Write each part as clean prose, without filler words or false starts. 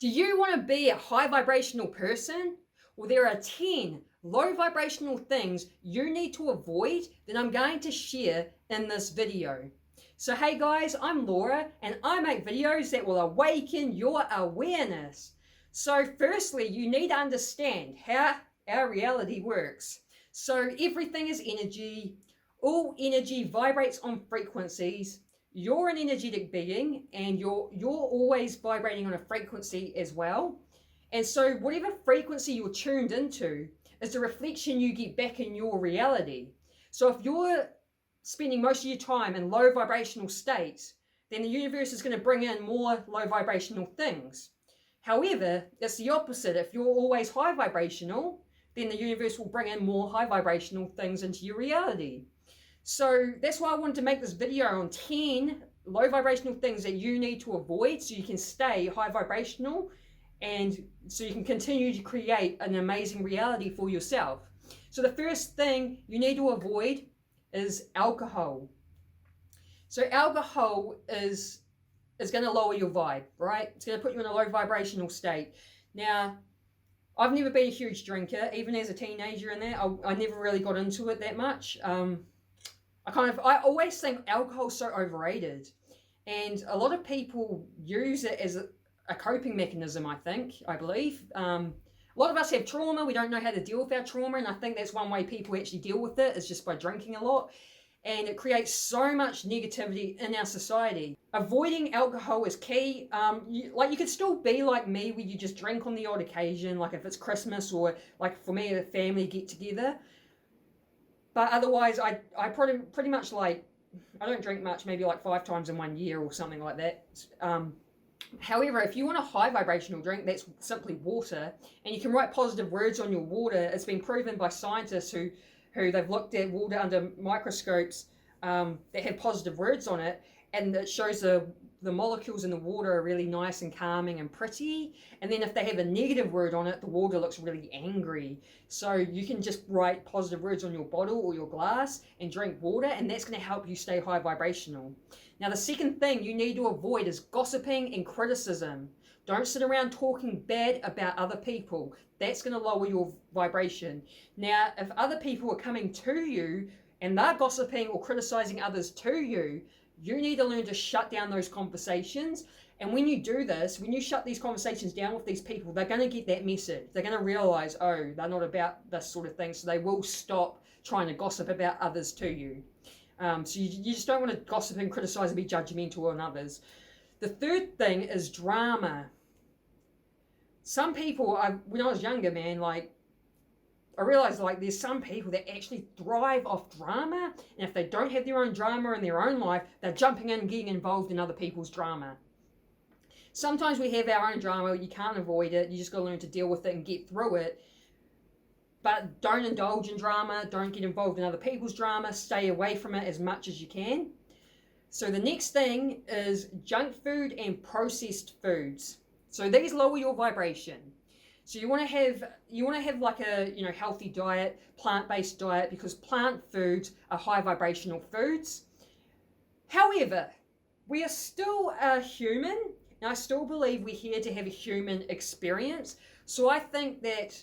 Do you want to be a high vibrational person? Well, there are 10 low vibrational things you need to avoid that I'm going to share in this video. So hey guys, I'm Laura and I make videos that will awaken your awareness. So firstly, you need to understand how our reality works. So everything is energy. All energy vibrates on frequencies. You're an energetic being and you're always vibrating on a frequency as well. And so whatever frequency you're tuned into is the reflection you get back in your reality. So if you're spending most of your time in low vibrational states, then the universe is going to bring in more low vibrational things. However, it's the opposite. If you're always high vibrational, then the universe will bring in more high vibrational things into your reality. So that's why I wanted to make this video on 10 low vibrational things that you need to avoid so you can stay high vibrational and so you can continue to create an amazing reality for yourself. So the first thing you need to avoid is alcohol. So alcohol is going to lower your vibe, right? It's going to put you in a low vibrational state. Now, I've never been a huge drinker, even as a teenager and that. I never really got into it that much. I always think alcohol's so overrated, and a lot of people use it as a coping mechanism, I believe. A lot of us have trauma, we don't know how to deal with our trauma, and I think that's one way people actually deal with it is just by drinking a lot, and it creates so much negativity in our society. Avoiding alcohol is key. You could still be like me where you just drink on the odd occasion, like if it's Christmas or like for me, a family get together. But otherwise, I pretty much I don't drink much, maybe like 5 times in 1 year or something like that. However, if you want a high vibrational drink, that's simply water, and you can write positive words on your water. It's been proven by scientists who they've looked at water under microscopes that have positive words on it, and it shows the molecules in the water are really nice and calming and pretty. And then if they have a negative word on it, the water looks really angry. So you can just write positive words on your bottle or your glass and drink water, and that's going to help you stay high vibrational. Now, the second thing you need to avoid is gossiping and criticism. Don't sit around talking bad about other people. That's going to lower your vibration. Now, if other people are coming to you and they're gossiping or criticizing others to you, you need to learn to shut down those conversations. And when you do this, when you shut these conversations down with these people, they're going to get that message. They're going to realize, oh, they're not about this sort of thing. So they will stop trying to gossip about others to you. So you just don't want to gossip and criticize and be judgmental on others. The third thing is drama. Some people, when I was younger, man, I realized there's some people that actually thrive off drama, and if they don't have their own drama in their own life, they're jumping in and getting involved in other people's drama. Sometimes we have our own drama, you can't avoid it, you just got to learn to deal with it and get through it. But don't indulge in drama, don't get involved in other people's drama, stay away from it as much as you can. So the next thing is junk food and processed foods. So these lower your vibration. So you want to have like a healthy diet, plant-based diet, because plant foods are high vibrational foods. However, we are still a human, and I still believe we're here to have a human experience. So I think that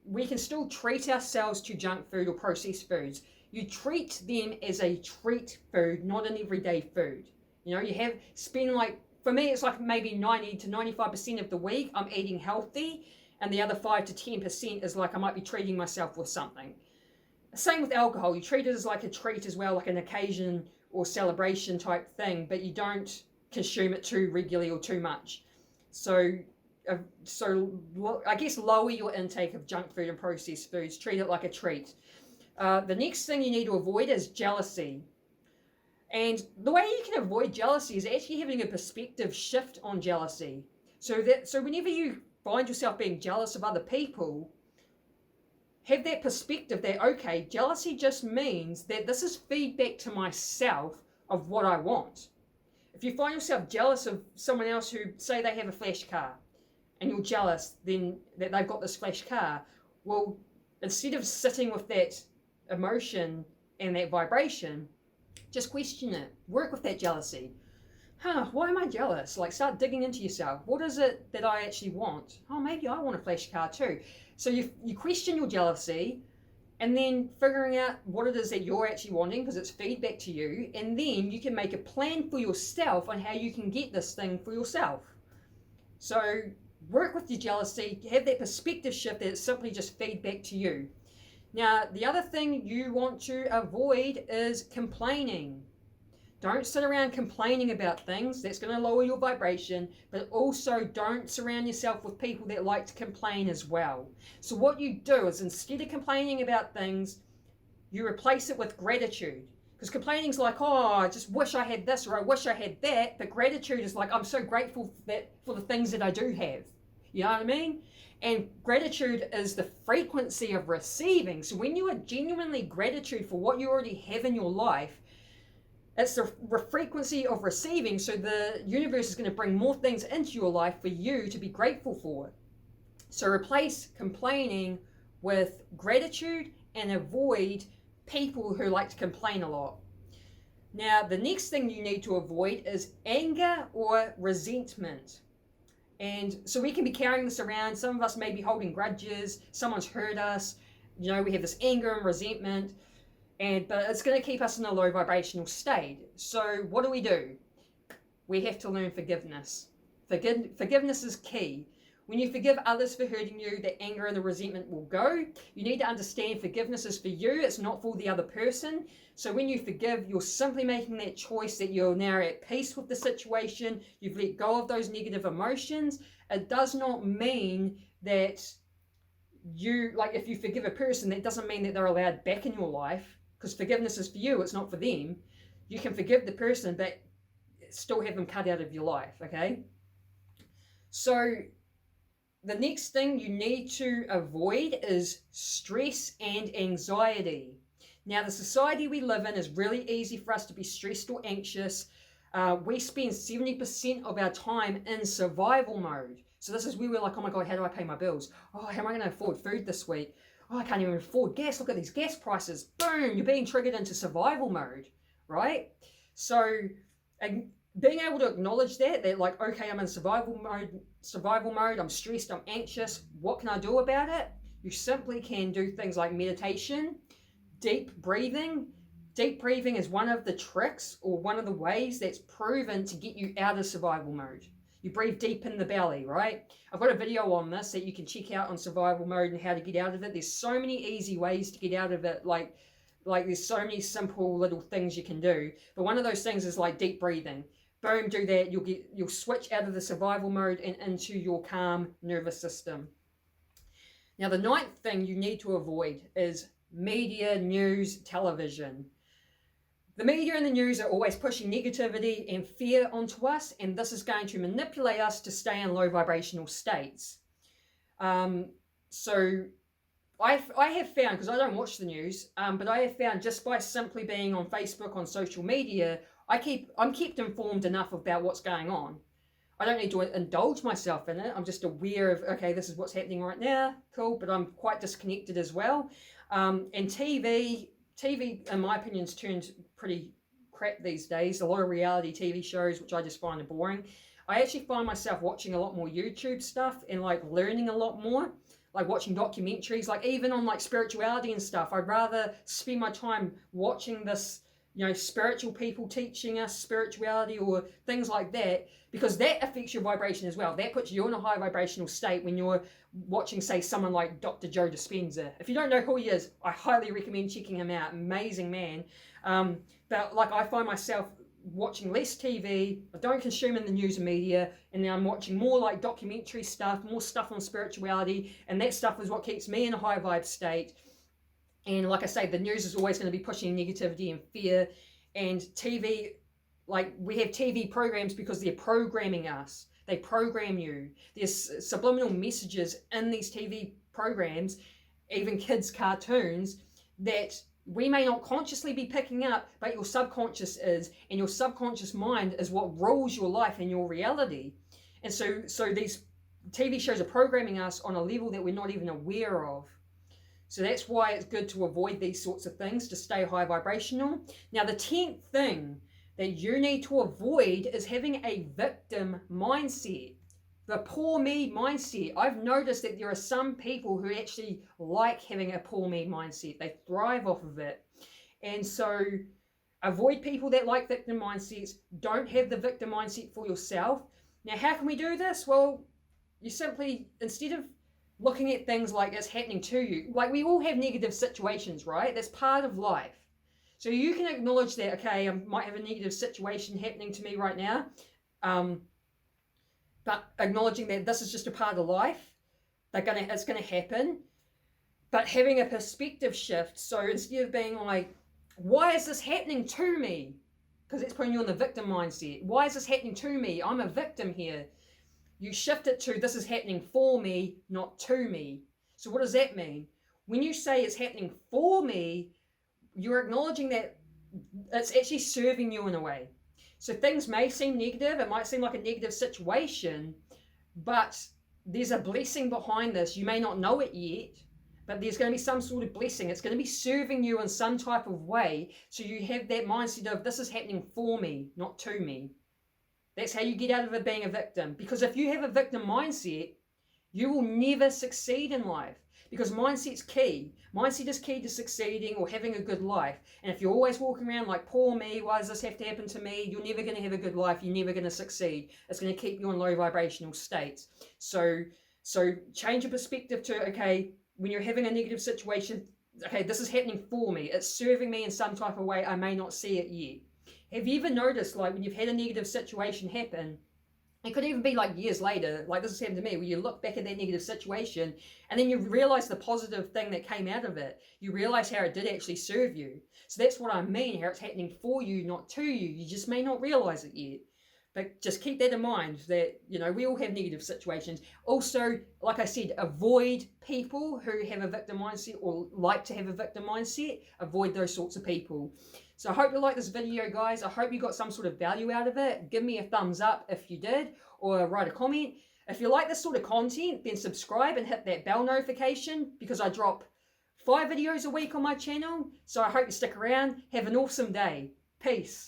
we can still treat ourselves to junk food or processed foods. You treat them as a treat food, not an everyday food. For me, it's like maybe 90 to 95% of the week I'm eating healthy, and the other 5 to 10% is like I might be treating myself with something. Same with alcohol. You treat it as like a treat as well, like an occasion or celebration type thing, but you don't consume it too regularly or too much. So I guess lower your intake of junk food and processed foods. Treat it like a treat. The next thing you need to avoid is jealousy. And the way you can avoid jealousy is actually having a perspective shift on jealousy. So whenever you find yourself being jealous of other people, have that perspective that, okay, jealousy just means that this is feedback to myself of what I want. If you find yourself jealous of someone else who, say they have a flash car, and you're jealous then that they've got this flash car, well, instead of sitting with that emotion and that vibration, just question it. Work with that jealousy. Why am I jealous? Like, start digging into yourself. What is it that I actually want? Oh, maybe I want a flash car too. So you question your jealousy, and then figuring out what it is that you're actually wanting, because it's feedback to you, and then you can make a plan for yourself on how you can get this thing for yourself. So work with your jealousy, have that perspective shift that it's simply just feedback to you. Now, the other thing you want to avoid is complaining. Don't sit around complaining about things. That's going to lower your vibration. But also don't surround yourself with people that like to complain as well. So what you do is, instead of complaining about things, you replace it with gratitude. Because complaining is like, oh, I just wish I had this, or I wish I had that. But gratitude is like, I'm so grateful for the things that I do have. You know what I mean? And gratitude is the frequency of receiving. So when you are genuinely gratitude for what you already have in your life, it's the frequency of receiving. So the universe is going to bring more things into your life for you to be grateful for. So replace complaining with gratitude and avoid people who like to complain a lot. Now, the next thing you need to avoid is anger or resentment. And so we can be carrying this around. Some of us may be holding grudges. Someone's hurt us. You know, we have this anger and resentment. But it's going to keep us in a low vibrational state. So what do? We have to learn forgiveness. Forgiveness is key. When you forgive others for hurting you, the anger and the resentment will go. You need to understand forgiveness is for you. It's not for the other person. So when you forgive, you're simply making that choice that you're now at peace with the situation. You've let go of those negative emotions. It does not mean that if you forgive a person, that doesn't mean that they're allowed back in your life. Because forgiveness is for you, it's not for them. You can forgive the person, but still have them cut out of your life, okay? So the next thing you need to avoid is stress and anxiety. Now, the society we live in is really easy for us to be stressed or anxious. We spend 70% of our time in survival mode. So this is where we're like, oh my God, how do I pay my bills? Oh, how am I going to afford food this week? Oh, I can't even afford gas. Look at these gas prices. Boom, you're being triggered into survival mode, right? So being able to acknowledge that like, okay, I'm in survival mode, I'm stressed, I'm anxious. What can I do about it? You simply can do things like meditation, deep breathing. Deep breathing is one of the tricks or one of the ways that's proven to get you out of survival mode. You breathe deep in the belly, right? I've got a video on this that you can check out on survival mode and how to get out of it. There's so many easy ways to get out of it. Like there's so many simple little things you can do. But one of those things is like deep breathing. Boom, do that. You'll switch out of the survival mode and into your calm nervous system. Now, the ninth thing you need to avoid is media, news, television. The media and the news are always pushing negativity and fear onto us, and this is going to manipulate us to stay in low vibrational states. So I have found, because I don't watch the news, but I have found just by simply being on Facebook, on social media, I'm kept informed enough about what's going on. I don't need to indulge myself in it. I'm just aware of, okay, this is what's happening right now. Cool, but I'm quite disconnected as well. And TV, in my opinion, has turned pretty crap these days. A lot of reality TV shows, which I just find are boring. I actually find myself watching a lot more YouTube stuff and like learning a lot more, like watching documentaries, like even on like spirituality and stuff. I'd rather spend my time watching this, spiritual people teaching us spirituality or things like that, because that affects your vibration as well. That puts you in a high vibrational state when you're watching, say, someone like Dr. Joe Dispenza. If you don't know who he is, I highly recommend checking him out. Amazing man. But like I find myself watching less TV, I don't consume in the news and media, and then I'm watching more like documentary stuff, more stuff on spirituality, and that stuff is what keeps me in a high vibe state. And like I say, the news is always going to be pushing negativity and fear. And TV, like we have TV programs because they're programming us. They program you. There's subliminal messages in these TV programs, even kids' cartoons, that we may not consciously be picking up, but your subconscious is. And your subconscious mind is what rules your life and your reality. And so these TV shows are programming us on a level that we're not even aware of. So that's why it's good to avoid these sorts of things, to stay high vibrational. Now, the 10th thing that you need to avoid is having a victim mindset. The poor me mindset. I've noticed that there are some people who actually like having a poor me mindset. They thrive off of it. And so avoid people that like victim mindsets. Don't have the victim mindset for yourself. Now, how can we do this? Well, you simply, instead of looking at things like it's happening to you, like we all have negative situations, right? That's part of life. So you can acknowledge that, okay, I might have a negative situation happening to me right now, but acknowledging that this is just a part of life, it's gonna happen, but having a perspective shift. So instead of being like, why is this happening to me? Because it's putting you in the victim mindset. Why is this happening to me? I'm a victim here. You shift it to, this is happening for me, not to me. So what does that mean? When you say it's happening for me, you're acknowledging that it's actually serving you in a way. So things may seem negative, it might seem like a negative situation, but there's a blessing behind this. You may not know it yet, but there's going to be some sort of blessing. It's going to be serving you in some type of way. So you have that mindset of, this is happening for me, not to me. That's how you get out of it being a victim. Because if you have a victim mindset, you will never succeed in life. Because mindset's key. Mindset is key to succeeding or having a good life. And if you're always walking around like, poor me, why does this have to happen to me? You're never going to have a good life. You're never going to succeed. It's going to keep you in low vibrational states. So change your perspective to, okay, when you're having a negative situation, okay, this is happening for me. It's serving me in some type of way. I may not see it yet. Have you ever noticed, like, when you've had a negative situation happen, it could even be like years later, like this has happened to me, where you look back at that negative situation and then you realize the positive thing that came out of it. You realize how it did actually serve you. So that's what I mean, how it's happening for you, not to you. You just may not realize it yet. But just keep that in mind that, you know, we all have negative situations. Also, like I said, avoid people who have a victim mindset or like to have a victim mindset. Avoid those sorts of people. So I hope you like this video, guys. I hope you got some sort of value out of it. Give me a thumbs up if you did, or write a comment. If you like this sort of content, then subscribe and hit that bell notification, because I drop 5 videos a week on my channel. So I hope you stick around. Have an awesome day. Peace.